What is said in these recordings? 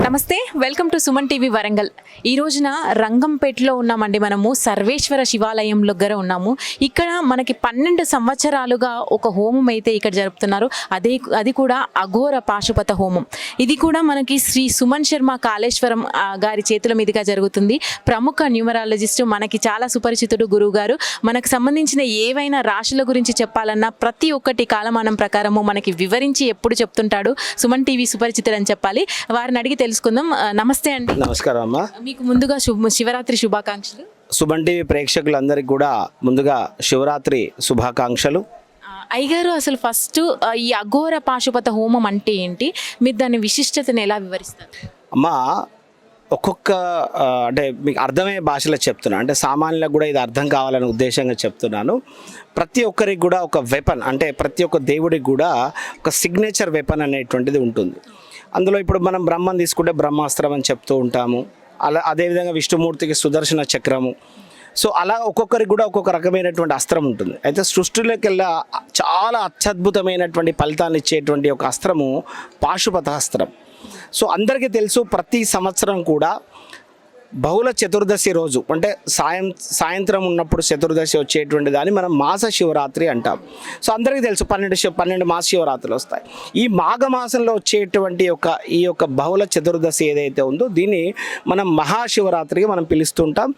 నమస్తే, welcome to Suman TV Warangal. ఈ రోజున రంగంపేటలో ఉన్నామండి. మనము సర్వేశ్వర శివాలయం దగ్గర ఉన్నాము. ఇక్కడ మనకి 12 సంవత్సరాలుగా ఒక హోమం అయితే ఇక్కడ జరుపుతున్నారు. అది కూడా అఘోర పాశుపత హోమం. ఇది కూడా మనకి శ్రీ సుమన్ శర్మ కాళేశ్వరం గారి చేతుల మీదుగా జరుగుతుంది. ప్రముఖ న్యూమరాలజిస్ట్, మనకి చాలా సుపరిచితుడు గురువు గారు. మనకు సంబంధించిన ఏవైనా రాశుల గురించి చెప్పాలన్నా ప్రతి ఒక్కటి కాలమానం ప్రకారము మనకి వివరించి ఎప్పుడు చెప్తుంటాడు. సుమన్ టీవీ సుపరిచితుడు అని చెప్పాలి. వారిని అడిగి తెలుసుకుందాం. నమస్తే అండి. నమస్కారం అమ్మా. మీకు ముందుగా శివరాత్రి శుభాకాంక్షలు. సుమన్ టీవీ ప్రేక్షకులందరికీ కూడా ముందుగా శివరాత్రి శుభాకాంక్షలు. అయ్యగారు, అసలు ఫస్ట్ ఈ అఘోర పాశుపత హోమం అంటే ఏంటి? మీరు దాని విశిష్టతను ఎలా వివరిస్తారు? అమ్మా, ఒక్కొక్క అంటే మీకు అర్థమయ్యే భాషలో చెప్తున్నా, అంటే సామాన్యులకు కూడా ఇది అర్థం కావాలనే ఉద్దేశంగా చెప్తున్నాను. ప్రతి ఒక్కరికి కూడా ఒక వెపన్, అంటే ప్రతి ఒక్క దేవుడికి కూడా ఒక సిగ్నేచర్ వెపన్ అనేటువంటిది ఉంటుంది. అందులో ఇప్పుడు మనం బ్రహ్మం తీసుకుంటే బ్రహ్మాస్త్రం అని చెప్తూ ఉంటాము. అదేవిధంగా విష్ణుమూర్తికి సుదర్శన చక్రము. సో అలా ఒక్కొక్కరికి కూడా ఒక్కొక్క రకమైనటువంటి అస్త్రం ఉంటుంది. అయితే సృష్టిలోకెల్లా చాలా అత్యద్భుతమైనటువంటి ఫలితాన్ని ఇచ్చేటువంటి ఒక అస్త్రము పాశుపత అస్త్రం. సో అందరికీ తెలుసు, ప్రతి సంవత్సరం కూడా బహుళ చతుర్దశి రోజు, అంటే సాయంత్రం ఉన్నప్పుడు చతుర్దశి వచ్చేటువంటి దాన్ని మనం మాస శివరాత్రి అంటాం. సో అందరికీ తెలుసు 12 మాస శివరాత్రులు వస్తాయి. ఈ మాఘమాసంలో వచ్చేటువంటి ఈ యొక్క బహుళ చతుర్దశి ఏదైతే ఉందో దీన్ని మనం మహాశివరాత్రిగా మనం పిలుస్తుంటాం.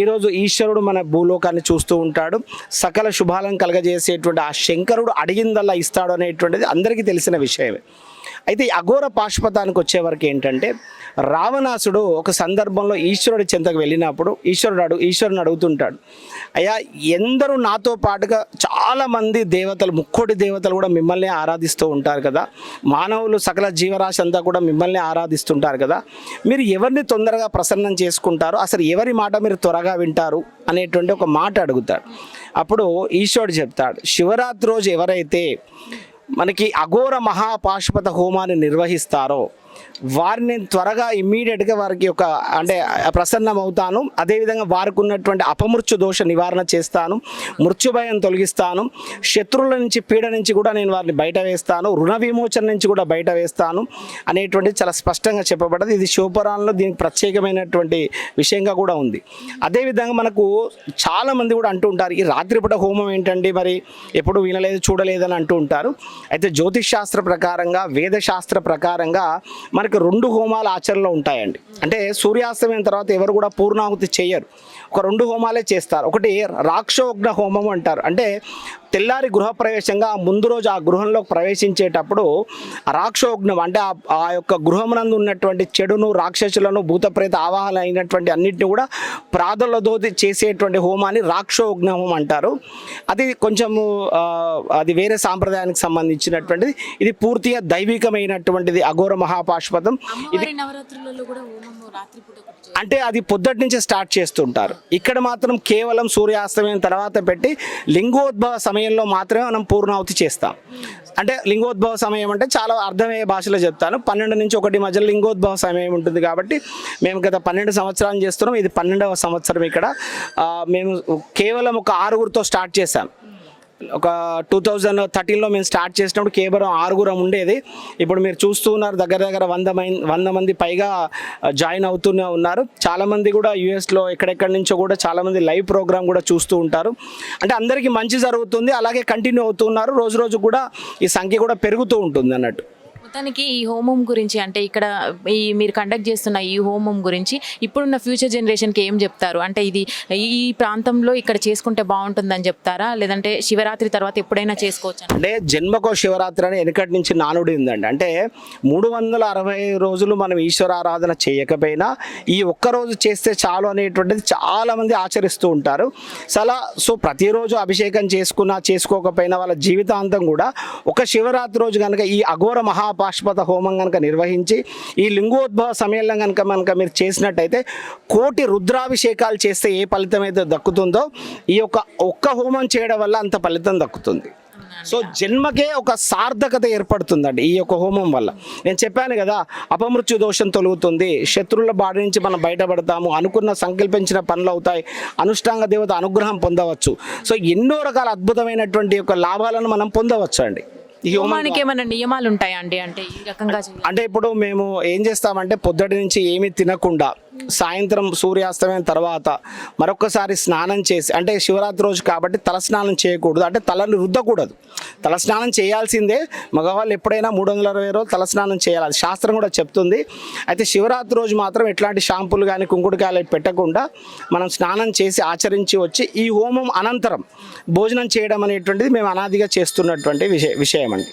ఈరోజు ఈశ్వరుడు మన భూలోకాన్ని చూస్తూ ఉంటాడు. సకల శుభాలను కలగజేసేటువంటి ఆ శంకరుడు అడిగిందల్లా ఇస్తాడు అనేటువంటిది అందరికీ తెలిసిన విషయమే. అయితే ఈ అఘోర పాశుపతానికి వచ్చేవరకు ఏంటంటే, రావణాసుడు ఒక సందర్భంలో ఈశ్వరుడి చెంతకు వెళ్ళినప్పుడు ఈశ్వరుని అడుగుతుంటాడు, అయ్యా, ఎందరూ నాతో పాటుగా చాలామంది దేవతలు, ముక్కోటి దేవతలు కూడా మిమ్మల్ని ఆరాధిస్తూ ఉంటారు కదా, మానవులు సకల జీవరాశి అంతా కూడా మిమ్మల్ని ఆరాధిస్తుంటారు కదా, మీరు ఎవరిని తొందరగా ప్రసన్నం చేసుకుంటారు, అసలు ఎవరి మాట మీరు త్వరగా వింటారు అనేటువంటి ఒక మాట అడుగుతాడు. అప్పుడు ఈశ్వరుడు చెప్తాడు, శివరాత్రి రోజు ఎవరైతే మనకి అఘోర మహాపాశుపత హోమాన్ని నిర్వహిస్తారో వారిని త్వరగా ఇమ్మీడియట్గా వారికి ఒక అంటే ప్రసన్నం అవుతాను. అదేవిధంగా వారికి ఉన్నటువంటి అపమృత్యు దోష నివారణ చేస్తాను, మృత్యుభయం తొలగిస్తాను, శత్రువుల నుంచి పీడ నుంచి కూడా నేను వారిని బయట వేస్తాను, రుణ విమోచన నుంచి కూడా బయట వేస్తాను అనేటువంటిది చాలా స్పష్టంగా చెప్పబడ్డది. ఇది శివపురాణంలో దీనికి ప్రత్యేకమైనటువంటి విషయంగా కూడా ఉంది. అదేవిధంగా మనకు చాలామంది కూడా అంటూ ఉంటారు, ఈ రాత్రిపూట హోమం ఏంటండి, మరి ఎప్పుడు వినలేదు చూడలేదని అంటూ ఉంటారు. అయితే జ్యోతిష్ శాస్త్ర ప్రకారంగా, వేదశాస్త్ర ప్రకారంగా మనకి 2 హోమాలు ఆచరణలో ఉంటాయండి. అంటే సూర్యాస్తమయం తర్వాత ఎవరు కూడా పూర్ణాహుతి చేయరు, ఒక 2 హోమాలే చేస్తారు. ఒకటి రాక్షోగ్న హోమం అంటారు. అంటే తెల్లారి గృహప్రవేశంగా ముందు రోజు ఆ గృహంలోకి ప్రవేశించేటప్పుడు రాక్షోగ్నం, అంటే ఆ యొక్క గృహమునందు ఉన్నటువంటి చెడును, రాక్షసులను, భూతప్రేత ఆవాహన అయినటువంటి అన్నింటినీ కూడా ప్రాదులతో చేసేటువంటి హోమాన్ని రాక్షోగ్న హోమం అంటారు. అది కొంచెము అది వేరే సాంప్రదాయానికి సంబంధించినటువంటిది. ఇది పూర్తిగా దైవికమైనటువంటిది అఘోర మహాపాశుపతం. ఇది అంటే అది పొద్దుటి నుంచే స్టార్ట్ చేస్తుంటారు. ఇక్కడ మాత్రం కేవలం సూర్యాస్తమయం తర్వాత పెట్టి లింగోద్భవ సమయంలో మాత్రమే మనం పూర్ణాహుతి చేస్తాం. అంటే లింగోద్భవ సమయం అంటే చాలా అర్థమయ్యే భాషలో చెప్తాను. 12 నుంచి 1 మధ్యలో లింగోద్భవ సమయం ఉంటుంది. కాబట్టి మేము గత 12 సంవత్సరాలు చేస్తున్నాం. ఇది 12వ సంవత్సరం. ఇక్కడ మేము కేవలం ఒక 6గురితో స్టార్ట్ చేశాం. ఒక 2013లో మేము స్టార్ట్ చేసినప్పుడు కేవలం 6గురం ఉండేది. ఇప్పుడు మీరు చూస్తూ ఉన్నారు, దగ్గర 100 మంది పైగా జాయిన్ అవుతూనే ఉన్నారు. చాలామంది కూడా యూఎస్లో ఎక్కడెక్కడి నుంచో కూడా చాలామంది లైవ్ ప్రోగ్రామ్ కూడా చూస్తూ ఉంటారు. అంటే అందరికీ మంచి జరుగుతుంది, అలాగే కంటిన్యూ అవుతున్నారు. రోజు కూడా ఈ సంఖ్య కూడా పెరుగుతూ ఉంటుంది అన్నట్టు. మొత్తానికి ఈ హోమం గురించి, అంటే ఇక్కడ మీరు కండక్ట్ చేస్తున్న ఈ హోమం గురించి ఇప్పుడున్న ఫ్యూచర్ జనరేషన్కి ఏం చెప్తారు? అంటే ఇది ఈ ప్రాంతంలో ఇక్కడ చేసుకుంటే బాగుంటుందని చెప్తారా, లేదంటే శివరాత్రి తర్వాత ఎప్పుడైనా చేసుకోవచ్చు? అంటే జన్మకో శివరాత్రి అని వెనకటి నుంచి నానుడి ఉందండి. అంటే 360 రోజులు మనం ఈశ్వరారాధన చేయకపోయినా ఈ ఒక్కరోజు చేస్తే చాలు అనేటువంటిది చాలామంది ఆచరిస్తూ ఉంటారు. సో ప్రతిరోజు అభిషేకం చేసుకోకపోయినా వాళ్ళ జీవితాంతం కూడా ఒక శివరాత్రి రోజు కనుక ఈ అఘోర పాశుపత హోమం కనుక నిర్వహించి ఈ లింగోద్భవ సమయంలో కనుక మీరు చేసినట్టయితే 1,000,000 రుద్రాభిషేకాలు చేస్తే ఏ ఫలితం అయితే దక్కుతుందో ఈ ఒక్క హోమం చేయడం వల్ల అంత ఫలితం దక్కుతుంది. సో జన్మకే ఒక సార్థకత ఏర్పడుతుందండి ఈ యొక్క హోమం వల్ల. నేను చెప్పాను కదా, అపమృత్యు దోషం తొలుగుతుంది, శత్రువుల బారి నుంచి మనం బయటపడతాము, అనుకున్న సంకల్పించిన పనులు అవుతాయి, అనుష్టాంగ దేవత అనుగ్రహం పొందవచ్చు. సో ఎన్నో రకాల అద్భుతమైనటువంటి యొక్క లాభాలను మనం పొందవచ్చు అండి. ఈ హోమం హోమానికి ఏమైనా నియమాలు ఉంటాయా అండి? అంటే ఈ రకంగా చేయాలి. అంటే ఇప్పుడు మేము ఏం చేస్తామంటే పొద్దుటి నుంచి ఏమీ తినకుండా సాయంత్రం సూర్యాస్తమయం తర్వాత మరొకసారి స్నానం చేసి, అంటే శివరాత్రి రోజు కాబట్టి తల స్నానం చేయకూడదు, అంటే తలని రుద్దకూడదు. తల స్నానం చేయాల్సిందే. మగవాళ్ళు ఎప్పుడైనా 360 రోజులు తల స్నానం చేయాలి, అది శాస్త్రం కూడా చెప్తుంది. అయితే శివరాత్రి రోజు మాత్రం ఎట్లాంటి షాంపూలు కానీ కుంకుడుకాయలు పెట్టకుండా మనం స్నానం చేసి ఆచరించి వచ్చి ఈ హోమం అనంతరం భోజనం చేయడం అనేటువంటిది మేము అనాదిగా చేస్తున్నటువంటి విషయం అండి.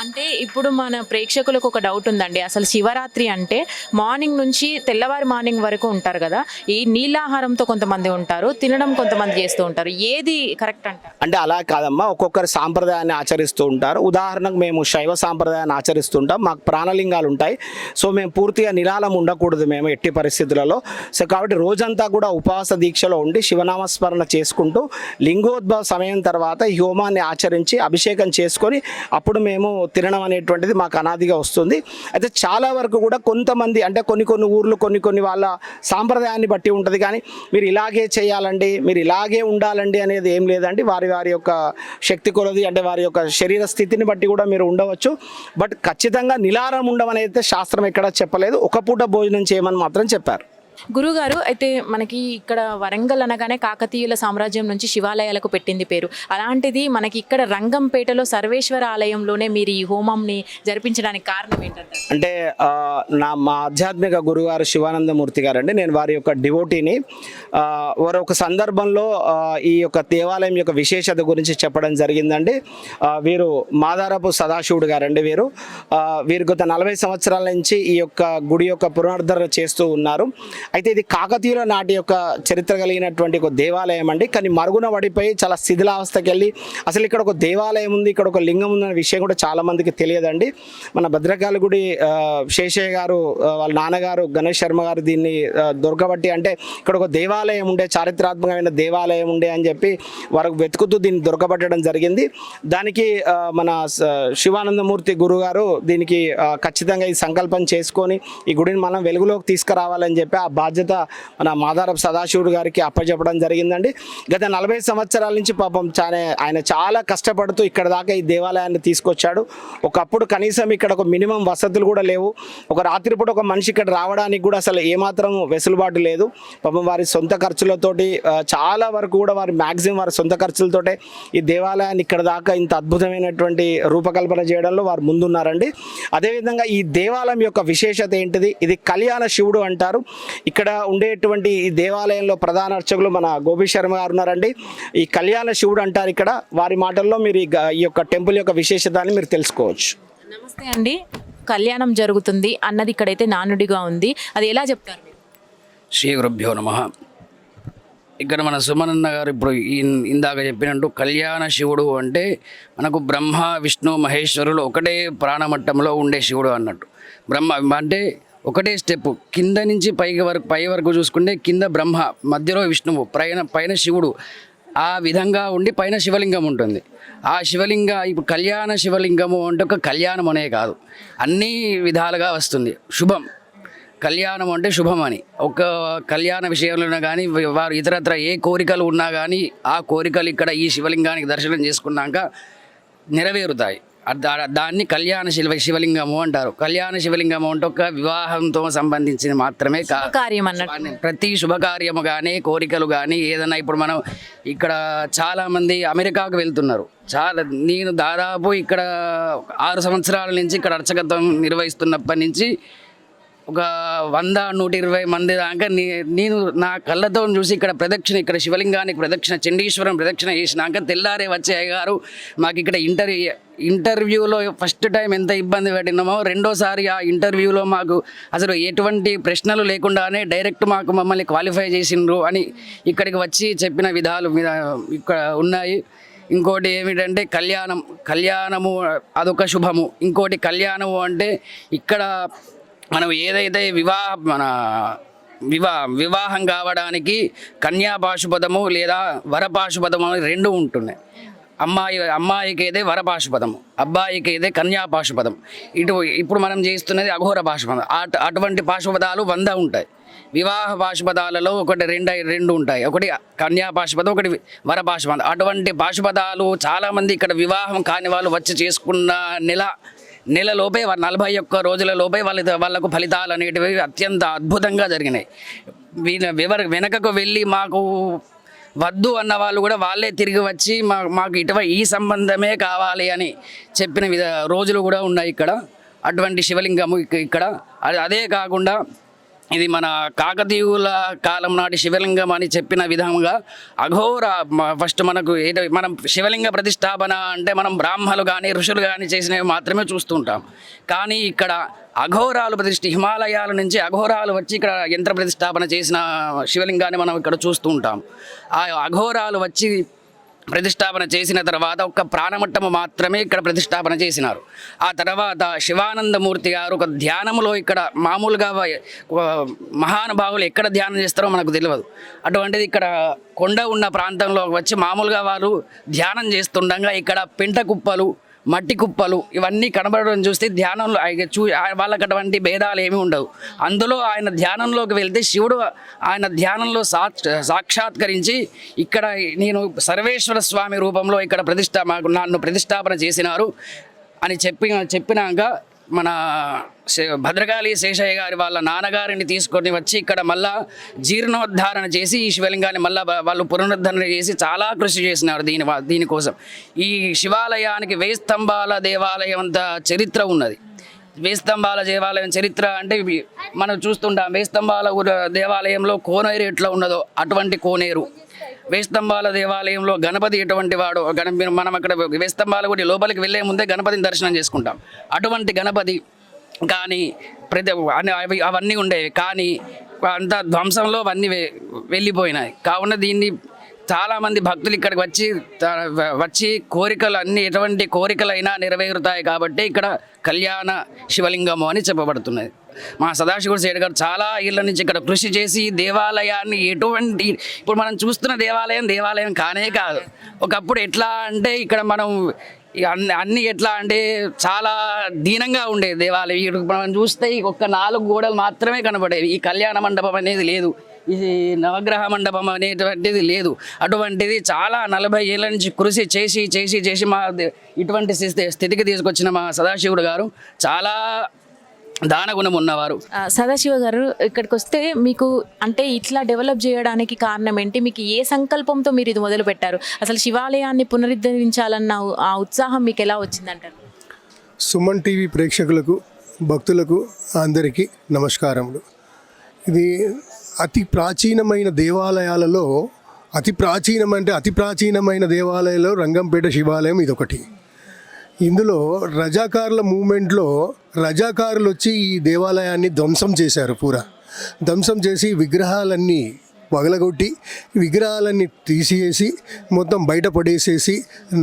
అంటే ఇప్పుడు మన ప్రేక్షకులకు ఒక డౌట్ ఉందండి. అసలు శివరాత్రి అంటే మార్నింగ్ నుంచి తెల్లవారి మార్నింగ్ వరకు ఉంటారు కదా, ఈ నీళ్ళాహారంతో కొంతమంది ఉంటారు, తినడం కొంతమంది చేస్తూ ఉంటారు. ఏది కరెక్ట్ అంటారు? అంటే అలా కాదమ్మా, ఒక్కొక్కరి సాంప్రదాయాన్ని ఆచరిస్తూ ఉంటారు. ఉదాహరణకు మేము శైవ సాంప్రదాయాన్ని ఆచరిస్తుంటాం, మాకు ప్రాణలింగాలు ఉంటాయి. సో మేము పూర్తిగా నిరాళం ఉండకూడదు మేము ఎట్టి పరిస్థితులలో. సో కాబట్టి రోజంతా కూడా ఉపవాస దీక్షలో ఉండి శివనామస్మరణ చేసుకుంటూ లింగోద్భవ సమయం తర్వాత ఈ హోమాన్ని ఆచరించి అభిషేకం చేసుకొని అప్పుడు మేము తినడం అనేటువంటిది మాకు అనాదిగా వస్తుంది. అయితే చాలా వరకు కూడా కొంతమంది, అంటే కొన్ని ఊర్లు కొన్ని వాళ్ళ సాంప్రదాయాన్ని బట్టి ఉంటుంది, కానీ మీరు ఇలాగే చేయాలండి, మీరు ఇలాగే ఉండాలండి అనేది ఏం లేదండి. వారి యొక్క శక్తి కొలది, అంటే వారి యొక్క శరీర స్థితిని బట్టి కూడా మీరు ఉండవచ్చు. బట్ ఖచ్చితంగా నిలారం ఉండమని అయితే శాస్త్రం ఎక్కడా చెప్పలేదు. ఒక పూట భోజనం చేయమని మాత్రం చెప్పారు. గురుగారు, అయితే మనకి ఇక్కడ వరంగల్ అనగానే కాకతీయుల సామ్రాజ్యం నుంచి శివాలయాలకు పెట్టింది పేరు. అలాంటిది మనకి ఇక్కడ రంగంపేటలో సర్వేశ్వర ఆలయంలోనే మీరు ఈ హోమంని జరిపించడానికి కారణం ఏంటంటే? అంటే మా ఆధ్యాత్మిక గురుగారు శివానందమూర్తి గారు అండి, నేను వారి యొక్క డివోటీని. వారు ఒక సందర్భంలో ఈ యొక్క దేవాలయం యొక్క విశేషత గురించి చెప్పడం జరిగిందండి. వీరు మాదారపు సదాశివుడు గారండి. వీరు గత 40 సంవత్సరాల నుంచి ఈ యొక్క గుడి యొక్క పునరుద్ధరణ చేస్తూ ఉన్నారు. అయితే ఇది కాకతీయుల నాటి యొక్క చరిత్ర కలిగినటువంటి ఒక దేవాలయం అండి. కానీ మరుగున పడిపోయి చాలా శిథిలావస్థకి వెళ్ళి, అసలు ఇక్కడ ఒక దేవాలయం ఉంది, ఇక్కడ ఒక లింగం ఉందనే విషయం కూడా చాలా మందికి తెలియదండి. మన భద్రకాళి గుడి శేషయ్య గారు వాళ్ళ నాన్నగారు గణేష్ శర్మ గారు దీన్ని దొరకబట్టి, అంటే ఇక్కడ ఒక దేవాలయం ఉండే, చారిత్రాత్మకమైన దేవాలయం ఉండే అని చెప్పి వారు వెతుకుతూ దీన్ని దొరకబట్టడం జరిగింది. దానికి మన శివానందమూర్తి గురుగారు దీనికి ఖచ్చితంగా ఈ సంకల్పం చేసుకొని ఈ గుడిని మనం వెలుగులోకి తీసుకురావాలని చెప్పి ఆ బాధ్యత మన మాదారపు సదాశివుడు గారికి అప్పచెప్పడం జరిగిందండి. గత 40 సంవత్సరాల నుంచి పాపం ఆయన చాలా కష్టపడుతూ ఇక్కడ దాకా ఈ దేవాలయాన్ని తీసుకొచ్చాడు. ఒకప్పుడు కనీసం ఇక్కడ ఒక మినిమం వసతులు కూడా లేవు. ఒక రాత్రిపూట ఒక మనిషి ఇక్కడ రావడానికి కూడా అసలు ఏమాత్రం వెసులుబాటు లేదు. పాపం వారి సొంత ఖర్చులతోటి చాలా వరకు కూడా మ్యాక్సిమం వారి సొంత ఖర్చులతోటే ఈ దేవాలయాన్ని ఇక్కడ దాకా ఇంత అద్భుతమైనటువంటి రూపకల్పన చేయడంలో వారు ముందున్నారండి. అదేవిధంగా ఈ దేవాలయం యొక్క విశేషత ఏంటిది? ఇది కళ్యాణ శివుడు అంటారు. ఇక్కడ ఉండేటువంటి ఈ దేవాలయంలో ప్రధాన అర్చకులు మన గోపి శర్మ గారు ఉన్నారండి. ఈ కళ్యాణ శివుడు అంటారు ఇక్కడ. వారి మాటల్లో మీరు ఈ యొక్క టెంపుల్ యొక్క విశేషతాన్ని మీరు తెలుసుకోవచ్చు. నమస్తే అండి. కళ్యాణం జరుగుతుంది అన్నది ఇక్కడైతే నానుడిగా ఉంది, అది ఎలా చెప్తారు? శ్రీ గురుభ్యో నమః. ఇక్కడ మన సుమనన్న గారు ఇప్పుడు ఇందాక చెప్పినట్టు కళ్యాణ శివుడు అంటే మనకు బ్రహ్మ విష్ణు మహేశ్వరులు ఒకటే ప్రాణమట్టంలో ఉండే శివుడు అన్నట్టు. బ్రహ్మ అంటే ఒకటే స్టెప్ కింద నుంచి పై వరకు చూసుకుంటే కింద బ్రహ్మ, మధ్యలో విష్ణువు, పైన శివుడు. ఆ విధంగా ఉండి పైన శివలింగం ఉంటుంది. ఆ ఇప్పుడు కళ్యాణ శివలింగము అంటే ఒక కళ్యాణం అనే కాదు, అన్ని విధాలుగా వస్తుంది. శుభం, కళ్యాణం అంటే శుభం అని. ఒక కళ్యాణ విషయంలో కానీ వారు ఇతరత్ర ఏ కోరికలు ఉన్నా కానీ ఆ కోరికలు ఇక్కడ ఈ శివలింగానికి దర్శనం చేసుకున్నాక నెరవేరుతాయి. దాన్ని కళ్యాణ శివలింగము అంటారు. కళ్యాణ శివలింగము అంటే ఒక వివాహంతో సంబంధించింది మాత్రమే కాదు, ప్రతి శుభకార్యము కానీ కోరికలు కానీ ఏదైనా. ఇప్పుడు మనం ఇక్కడ చాలామంది అమెరికాకు వెళ్తున్నారు. నేను దాదాపు ఇక్కడ 6 సంవత్సరాల నుంచి ఇక్కడ అర్చకత్వం నిర్వహిస్తున్నప్పటి నుంచి ఒక 100-120 మంది దాకా నేను నా కళ్ళతో చూసి ఇక్కడ శివలింగానికి ప్రదక్షిణ, చండీశ్వరం ప్రదక్షిణ చేసినాక తెల్లారే వచ్చే అయ్యగారు మాకు ఇక్కడ ఇంటర్వ్యూలో ఫస్ట్ టైం ఎంత ఇబ్బంది పడినామో, రెండోసారి ఆ ఇంటర్వ్యూలో మాకు అసలు ఎటువంటి ప్రశ్నలు లేకుండానే డైరెక్ట్ మమ్మల్ని క్వాలిఫై చేసిండ్రు అని ఇక్కడికి వచ్చి చెప్పిన విధాలు మీద ఇక్కడ ఉన్నాయి. ఇంకోటి ఏమిటంటే కళ్యాణము అదొక శుభము. ఇంకోటి కళ్యాణము అంటే ఇక్కడ మనం ఏదైతే వివాహం కావడానికి కన్యాపాశుపదము లేదా వరపాశుపదము అని 2 ఉంటున్నాయి. అమ్మాయికి అయితే వరపాశుపదము, అబ్బాయికి అయితే కన్యాపాశుపదం. ఇప్పుడు మనం చేస్తున్నది అఘోర పాశుపదం. అటువంటి పాశుపదాలు 100 ఉంటాయి. వివాహ పాశుపదాలలో ఒకటి రెండు ఉంటాయి. ఒకటి కన్యా పాశుపదం, ఒకటి వర పాశుపదం. అటువంటి పాశుపదాలు చాలామంది ఇక్కడ వివాహం కాని వాళ్ళు వచ్చి చేసుకున్న నెలలోపే 41 రోజుల లోపే వాళ్ళకు ఫలితాలు అనేటివి అత్యంత అద్భుతంగా జరిగినాయి. వెనకకు వెళ్ళి మాకు వద్దు అన్న వాళ్ళు కూడా వాళ్ళే తిరిగి వచ్చి మాకు ఈ సంబంధమే కావాలి అని చెప్పిన రోజులు కూడా ఉన్నాయి ఇక్కడ. అటువంటి శివలింగము ఇక్కడ. అదే కాకుండా ఇది మన కాకతీయుల కాలం నాటి శివలింగం అని చెప్పిన విధంగా అఘోర ఫస్ట్ మనం శివలింగ ప్రతిష్టాపన అంటే మనం బ్రాహ్మణులు కానీ ఋషులు కానీ చేసినవి మాత్రమే చూస్తుంటాం. కానీ ఇక్కడ అఘోరాలు హిమాలయాల నుంచి అఘోరాలు వచ్చి ఇక్కడ యంత్ర ప్రతిష్టాపన చేసిన శివలింగాన్ని మనం ఇక్కడ చూస్తూ ఉంటాం. ఆ అఘోరాలు వచ్చి ప్రతిష్టాపన చేసిన తర్వాత ఒక్క ప్రాణమట్టము మాత్రమే ఇక్కడ ప్రతిష్టాపన చేసినారు. ఆ తర్వాత శివానందమూర్తి గారు ఒక ధ్యానంలో ఇక్కడ మామూలుగా మహానుభావులు ఎక్కడ ధ్యానం చేస్తారో మనకు తెలియదు. అటువంటిది ఇక్కడ కొండ ఉన్న ప్రాంతంలో వచ్చి మామూలుగా వారు ధ్యానం చేస్తుండగా ఇక్కడ పెంట కుప్పలు, మట్టి కుప్పలు ఇవన్నీ కనబడడం చూస్తే ధ్యానంలో వాళ్ళకి అటువంటి భేదాలు ఏమీ ఉండవు. అందులో ఆయన ధ్యానంలోకి వెళ్తే శివుడు ఆయన ధ్యానంలో సాక్షాత్కరించి ఇక్కడ నేను సర్వేశ్వర స్వామి రూపంలో ఇక్కడ నన్ను ప్రతిష్టాపన చేసినారు అని చెప్పినాక మన భద్రకాళి శేషయ్య గారి వాళ్ళ నాన్నగారిని తీసుకొని వచ్చి ఇక్కడ మళ్ళా జీర్ణోద్ధారణ చేసి ఈ శివలింగాన్ని మళ్ళా వాళ్ళు పునరుద్ధరణ చేసి చాలా కృషి చేసినారు దీనికోసం. ఈ శివాలయానికి 1000 స్తంభాల దేవాలయం అంత చరిత్ర ఉన్నది. 1000 స్తంభాల దేవాలయం చరిత్ర అంటే మనం చూస్తుంటాం. 1000 స్తంభాల దేవాలయంలో కోనేరు ఎట్లా ఉన్నదో అటువంటి కోనేరు. 1000 స్తంభాల దేవాలయంలో గణపతి ఎటువంటి వాడు మనం అక్కడ 1000 స్తంభాల గుడి లోపలికి వెళ్ళే ముందే గణపతిని దర్శనం చేసుకుంటాం. అటువంటి గణపతి కానీ అవన్నీ ఉండేవి. కానీ అంత ధ్వంసంలో అవన్నీ వెళ్ళిపోయినాయి. కావున దీన్ని చాలామంది భక్తులు ఇక్కడికి వచ్చి కోరికలు అన్ని ఎటువంటి కోరికలైనా నెరవేరుతాయి కాబట్టి ఇక్కడ కళ్యాణ శివలింగము అని చెప్పబడుతున్నది. మా సదాశివుడు సేठ గారు చాలా ఏళ్ళ నుంచి ఇక్కడ కృషి చేసి దేవాలయాన్ని ఇప్పుడు మనం చూస్తున్న దేవాలయం కానే కాదు. ఒకప్పుడు ఎట్లా అంటే ఇక్కడ మనం అన్ని ఎట్లా అంటే చాలా దీనంగా ఉండేది దేవాలయం. ఇక్కడ మనం చూస్తే ఒక్క 4 గోడలు మాత్రమే కనబడేవి. ఈ కళ్యాణ మండపం అనేది లేదు, ఈ నవగ్రహ మండపం అనేటువంటిది లేదు. అటువంటిది చాలా 40 ఏళ్ళ నుంచి కృషి చేసి మా ఇటువంటి స్థితికి తీసుకొచ్చిన మా సదాశివుడు గారు చాలా దానగుణం ఉన్నవారు. సదాశివ గారు, ఇక్కడికి వస్తే మీకు అంటే ఇట్లా డెవలప్ చేయడానికి కారణం ఏంటి? మీకు ఏ సంకల్పంతో మీరు ఇది మొదలు పెట్టారు? అసలు శివాలయాన్ని పునరుద్ధరించాలన్న ఆ ఉత్సాహం మీకు ఎలా వచ్చిందంటారు? సుమన్ టీవీ ప్రేక్షకులకు, భక్తులకు అందరికీ నమస్కారములు. ఇది అతి ప్రాచీనమైన దేవాలయాలలో అతి ప్రాచీనమైన దేవాలయంలో రంగంపేట శివాలయం ఇదొకటి. ఇందులో రజాకారుల మూమెంట్లో రజాకారులు వచ్చి ఈ దేవాలయాన్ని ధ్వంసం చేశారు. ధ్వంసం చేసి విగ్రహాలన్నీ పగలగొట్టి విగ్రహాలన్నీ తీసివేసి మొత్తం బయటపడేసేసి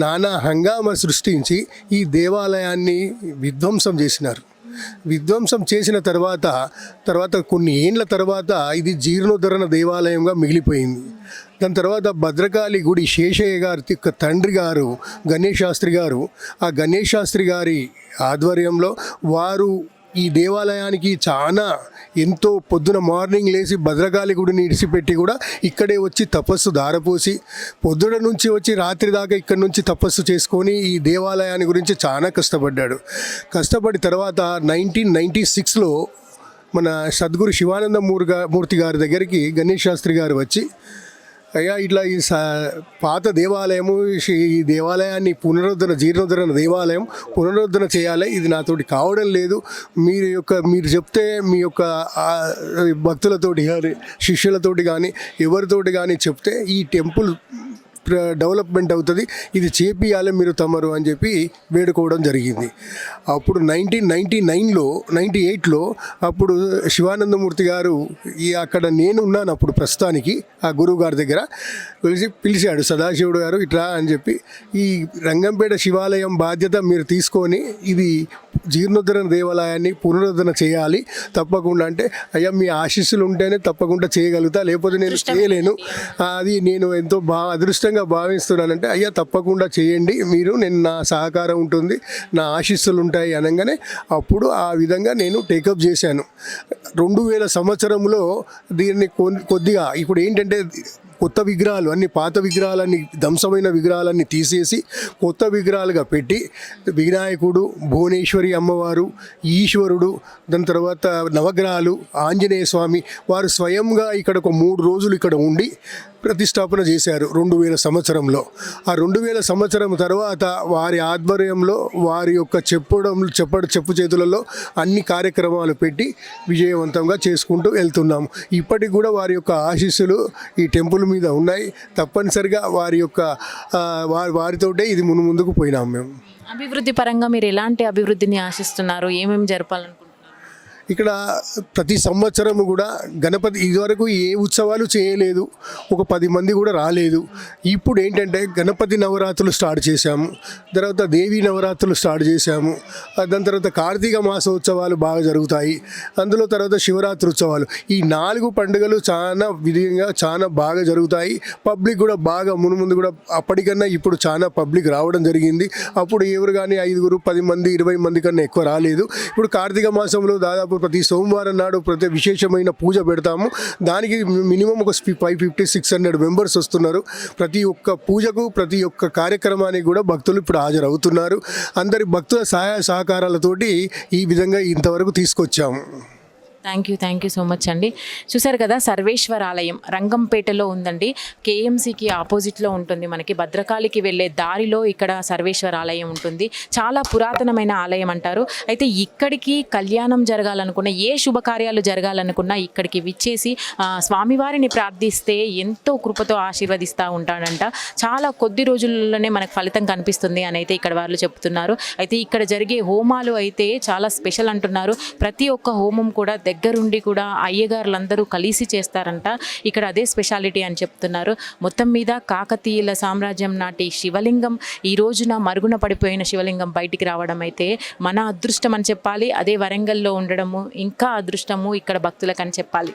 నానా హంగామా సృష్టించి ఈ దేవాలయాన్ని విధ్వంసం చేసినారు. విధ్వంసం చేసిన తర్వాత కొన్ని ఏండ్ల తర్వాత ఇది జీర్ణోద్ధరణ దేవాలయంగా మిగిలిపోయింది. దాని తర్వాత భద్రకాళి గుడి శేషయ్య గారి తండ్రి గారు గణేష్ శాస్త్రి గారు, ఆ గణేష్ శాస్త్రి గారి ఆధ్వర్యంలో వారు ఈ దేవాలయానికి చాలా ఎంతో పొద్దున మార్నింగ్ లేచి భద్రకాళి గుడిని ఇడిచిపెట్టి కూడా ఇక్కడే వచ్చి తపస్సు ధారపోసి పొద్దున నుంచి వచ్చి రాత్రి దాకా ఇక్కడి నుంచి తపస్సు చేసుకొని ఈ దేవాలయాన్ని గురించి చాలా కష్టపడి తర్వాత 1996లో మన సద్గురు శివానందమూర్తి గారి దగ్గరికి గణేష్ శాస్త్రి గారు వచ్చి, అయ్యా ఇట్లా ఈ పాత దేవాలయము, ఈ దేవాలయాన్ని జీర్ణోద్ధరణ దేవాలయం పునరుద్ధరణ చేయాలి, ఇది నాతోటి కావడం లేదు, మీరు చెప్తే మీ యొక్క భక్తులతోటి కానీ శిష్యులతోటి కానీ ఎవరితోటి కానీ చెప్తే ఈ టెంపుల్ డెవలప్మెంట్ అవుతుంది, ఇది చేపియాలి మీరు తమరు అని చెప్పి వేడుకోవడం జరిగింది. అప్పుడు 1998లో అప్పుడు శివానందమూర్తి గారు అక్కడ నేను ఉన్నాను అప్పుడు ప్రస్తుతానికి ఆ గురువు గారి దగ్గర పిలిచాడు, సదాశివుడు గారు ఇట్లా అని చెప్పి ఈ రంగంపేట శివాలయం బాధ్యత మీరు తీసుకొని ఇది జీర్ణోద్ధరణ దేవాలయాన్ని పునరుద్ధరణ చేయాలి తప్పకుండా. అంటే అయ్యా మీ ఆశీస్సులు ఉంటేనే తప్పకుండా చేయగలుగుతా, లేకపోతే నేను చేయలేను, అది నేను ఎంతో బాగా అదృష్టంగా విధంగా భావిస్తున్నానంటే అయ్యా తప్పకుండా చేయండి మీరు, నేను నా సహకారం ఉంటుంది, నా ఆశీస్సులు ఉంటాయి అనగానే అప్పుడు ఆ విధంగా నేను టేకప్ చేశాను. 2000 సంవత్సరంలో దీన్ని కొద్దిగా ఇప్పుడు ఏంటంటే కొత్త విగ్రహాలు అన్ని పాత విగ్రహాలన్నీ ధ్వంసమైన విగ్రహాలన్నీ తీసేసి కొత్త విగ్రహాలుగా పెట్టి వినాయకుడు, భువనేశ్వరి అమ్మవారు, ఈశ్వరుడు, దాని తర్వాత నవగ్రహాలు, ఆంజనేయ స్వామి వారు స్వయంగా ఇక్కడ ఒక 3 రోజులు ఇక్కడ ఉండి ప్రతిష్టాపన చేశారు 2000 సంవత్సరంలో. ఆ 2000 సంవత్సరం తర్వాత వారి ఆధ్వర్యంలో వారి యొక్క చెప్పు చేతులలో అన్ని కార్యక్రమాలు పెట్టి విజయవంతంగా చేసుకుంటూ వెళ్తున్నాము. ఇప్పటికి కూడా వారి యొక్క ఆశీస్సులు ఈ టెంపుల్ మీద ఉన్నాయి. తప్పనిసరిగా వారి యొక్క వారితోటే ఇది ముందుకు పోయినాం మేము. అభివృద్ధి పరంగా మీరు ఎలాంటి అభివృద్ధిని ఆశిస్తున్నారు? ఏమేమి జరపాలనుకుంటున్నారు? ఇక్కడ ప్రతి సంవత్సరము కూడా గణపతి ఇదివరకు ఏ ఉత్సవాలు చేయలేదు, ఒక 10 మంది కూడా రాలేదు. ఇప్పుడు ఏంటంటే గణపతి నవరాత్రులు స్టార్ట్ చేశాము, తర్వాత దేవీ నవరాత్రులు స్టార్ట్ చేశాము, దాని తర్వాత కార్తీక మాసోత్సవాలు బాగా జరుగుతాయి, అందులో తర్వాత శివరాత్రి ఉత్సవాలు. ఈ 4 పండుగలు చాలా విధంగా చాలా బాగా జరుగుతాయి. పబ్లిక్ కూడా బాగా ముందు కూడా అప్పటికన్నా ఇప్పుడు చాలా పబ్లిక్ రావడం జరిగింది. అప్పుడు ఎవరు కానీ 5, 10 మంది 20 మంది కన్నా ఎక్కువ రాలేదు. ఇప్పుడు కార్తీక మాసంలో దాదాపు ప్రతి సోమవారం నాడు ప్రతి విశేషమైన పూజ పెడతాము. దానికి మినిమం ఒక 550-600 మెంబర్స్ వస్తున్నారు. ప్రతి ఒక్క పూజకు ప్రతి ఒక్క కార్యక్రమానికి కూడా భక్తులు ఇప్పుడు హాజరవుతున్నారు. అందరి భక్తుల సహాయ సహకారాలతోటి ఈ విధంగా ఇంతవరకు తీసుకొచ్చాము. థ్యాంక్ యూ సో మచ్ అండి. చూసారు కదా, సర్వేశ్వర ఆలయం రంగంపేటలో ఉందండి. కేఎంసీకి ఆపోజిట్లో ఉంటుంది. మనకి భద్రకాళికి వెళ్ళే దారిలో ఇక్కడ సర్వేశ్వర ఆలయం ఉంటుంది. చాలా పురాతనమైన ఆలయం అంటారు. అయితే ఇక్కడికి కళ్యాణం జరగాలనుకున్న, ఏ శుభకార్యాలు జరగాలనుకున్నా ఇక్కడికి విచ్చేసి స్వామివారిని ప్రార్థిస్తే ఎంతో కృపతో ఆశీర్వదిస్తూ ఉంటాడంట. చాలా కొద్ది రోజుల్లోనే మనకు ఫలితం కనిపిస్తుంది అని అయితే ఇక్కడ వాళ్ళు చెప్తున్నారు. అయితే ఇక్కడ జరిగే హోమాలు అయితే చాలా స్పెషల్ అంటున్నారు. ప్రతి ఒక్క హోమం కూడా దగ్గరుండి కూడా అయ్యగారులందరూ కలిసి చేస్తారంట. ఇక్కడ అదే స్పెషాలిటీ అని చెప్తున్నారు. మొత్తం మీద కాకతీయుల సామ్రాజ్యం నాటి శివలింగం ఈ రోజున మరుగున పడిపోయిన శివలింగం బయటికి రావడం అయితే మన అదృష్టం అని చెప్పాలి. అదే వరంగల్లో ఉండడము ఇంకా అదృష్టము ఇక్కడ భక్తులకని చెప్పాలి.